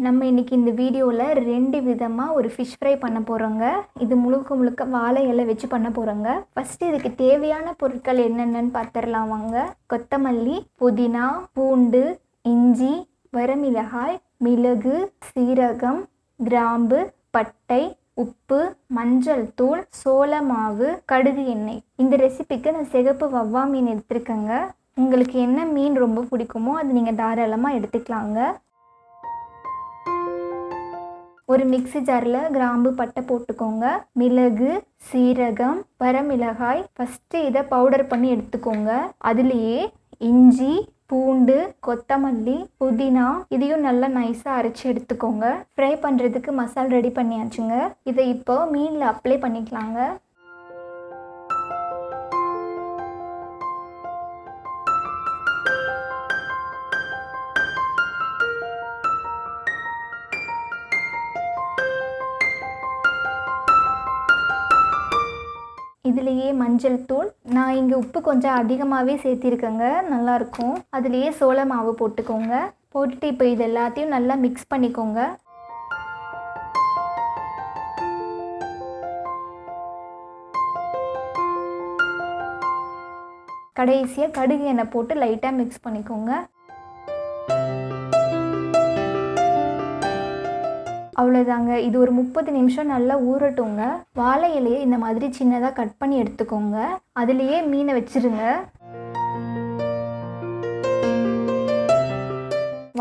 நம்ம இன்றைக்கி இந்த வீடியோவில் 2 விதமாக ஒரு ஃபிஷ் ஃப்ரை பண்ண போகிறோங்க. இது முழுக்க முழுக்க வாழை இலை வச்சு பண்ண போகிறோங்க. ஃபஸ்ட்டு இதுக்கு தேவையான பொருட்கள் என்னென்னு பார்த்துடலாம் வாங்க. கொத்தமல்லி, புதினா, பூண்டு, இஞ்சி, வரமிளகாய், மிளகு, சீரகம், கிராம்பு, பட்டை, உப்பு, மஞ்சள் தூள், சோள மாவு, கடுகு எண்ணெய். இந்த ரெசிபிக்கு நான் சிகப்பு வவ்வா மீன் எடுத்துருக்கேங்க. உங்களுக்கு என்ன மீன் ரொம்ப பிடிக்குமோ அது நீங்கள் தாராளமாக எடுத்துக்கலாங்க. ஒரு மிக்ஸி ஜாரில் கிராம்பு, பட்டை போட்டுக்கோங்க. மிளகு, சீரகம், வரமிளகாய் ஃபஸ்ட்டு இதை பவுடர் பண்ணி எடுத்துக்கோங்க. அதுலேயே இஞ்சி, பூண்டு, கொத்தமல்லி, புதினா இதையும் நல்லா நைஸாக அரைச்சி எடுத்துக்கோங்க. ஃப்ரை பண்ணுறதுக்கு மசாலா ரெடி பண்ணியாச்சுங்க. இதை இப்போ மீனில் அப்ளை பண்ணிக்கலாங்க. இதுலேயே மஞ்சள் தூள், நான் இங்கே உப்பு கொஞ்சம் அதிகமாகவே சேர்த்திருக்கேங்க, நல்லாயிருக்கும். அதுலேயே சோள மாவு போட்டுக்கோங்க. போட்டுட்டு இப்போ இது எல்லாத்தையும் நல்லா மிக்ஸ் பண்ணிக்கோங்க. கடைசியாக கடுகு எண்ணெய் போட்டு லைட்டாக மிக்ஸ் பண்ணிக்கோங்க. அவ்வளோதாங்க. இது ஒரு 30 நிமிஷம் நல்லா ஊறட்டுங்க. வாழை இலையை இந்த மாதிரி சின்னதாக கட் பண்ணி எடுத்துக்கோங்க. அதுலேயே மீனை வச்சுருங்க.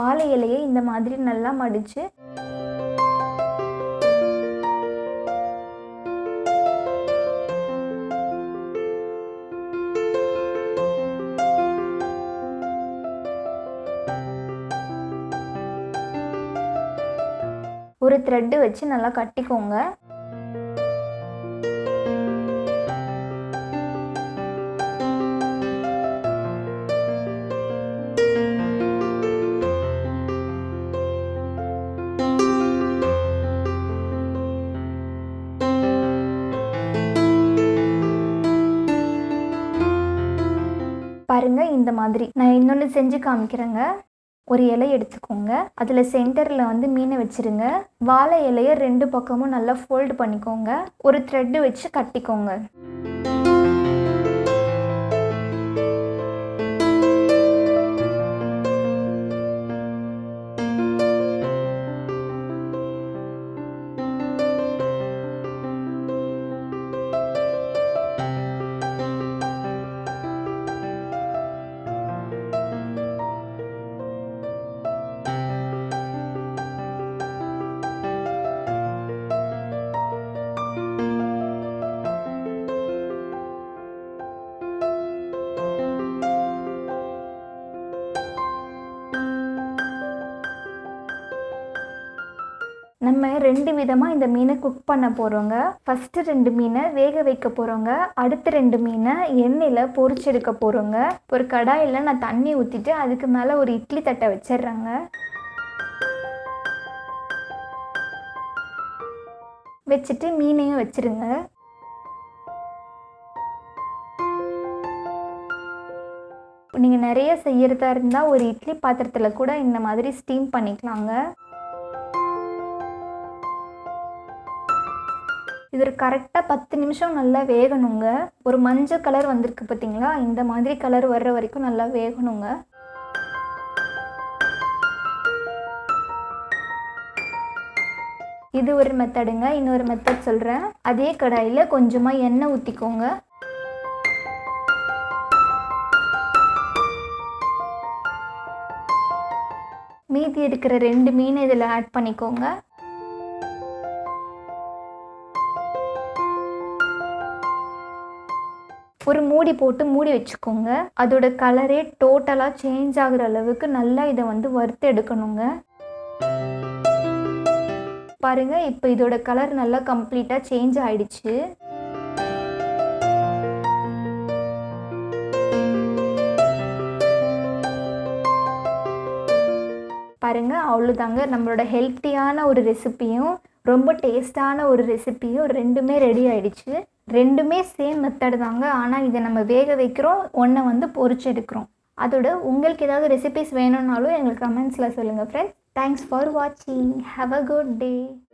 வாழை இலையை இந்த மாதிரி நல்லா மடித்து ஒரு த்ரெட்டு வச்சு நல்லா கட்டிக்கோங்க. பாருங்க, இந்த மாதிரி நான் இன்னொன்று செஞ்சு காமிக்கிறேங்க. ஒரு இலை எடுத்துக்கோங்க. அதில் சென்டரில் வந்து மீனை வச்சுருங்க. வாழை இலையை 2 பக்கமும் நல்லா ஃபோல்டு பண்ணிக்கோங்க. ஒரு த்ரெட்டு வச்சு கட்டிக்கோங்க. நம்ம 2 விதமாக இந்த மீனை குக் பண்ண போகிறோங்க. ஃபஸ்ட்டு 2 மீனை வேக வைக்க போகிறோங்க. அடுத்த 2 மீனை எண்ணெயில் பொரிச்செடுக்க போகிறோங்க. ஒரு கடாயில் நான் தண்ணி ஊற்றிட்டு அதுக்கு மேலே ஒரு இட்லி தட்டை வச்சிடுறேங்க. வச்சுட்டு மீனையும் வச்சுருங்க. நீங்கள் நிறைய செய்கிறதா இருந்தால் ஒரு இட்லி பாத்திரத்தில் கூட இந்த மாதிரி ஸ்டீம் பண்ணிக்கலாங்க. இது ஒரு கரெக்டாக 10 நிமிஷம் நல்லா வேகணுங்க. ஒரு மஞ்சள் கலர் வந்திருக்கு பார்த்தீங்களா, இந்த மாதிரி கலர் வர்ற வரைக்கும் நல்லா வேகணுங்க. இது ஒரு மெத்தடுங்க. இன்னொரு மெத்தட் சொல்கிறேன். அதே கடாயில் கொஞ்சமாக எண்ணெய் ஊற்றிக்கோங்க. மீதி இருக்கிற 2 மீனை இதில் ஆட் பண்ணிக்கோங்க. ஒரு மூடி போட்டு மூடி வச்சுக்கோங்க. அதோட கலரே டோட்டலாக சேஞ்ச் ஆகுற அளவுக்கு நல்லா இதை வந்து வறுத்து எடுக்கணுங்க. பாருங்க, இப்போ இதோட கலர் நல்லா கம்ப்ளீட்டாக சேஞ்ச் ஆயிடுச்சு. பாருங்க, அவ்வளோதாங்க. நம்மளோட ஹெல்த்தியான ஒரு ரெசிப்பியும் ரொம்ப டேஸ்டான ஒரு ரெசிப்பியும் 2மே ரெடி ஆயிடுச்சு. 2மே சேம் மெத்தட் தாங்க. ஆனால் இதை நம்ம வேக வைக்கிறோம், ஒன்றை வந்து பொரிச்சு எடுக்கிறோம். அதோட உங்களுக்கு ஏதாவது ரெசிபிஸ் வேணும்னாலும் எங்களுக்கு கமெண்ட்ஸில் சொல்லுங்கள் ஃப்ரெண்ட்ஸ். தேங்க்ஸ் ஃபார் வாட்சிங். Have a good day.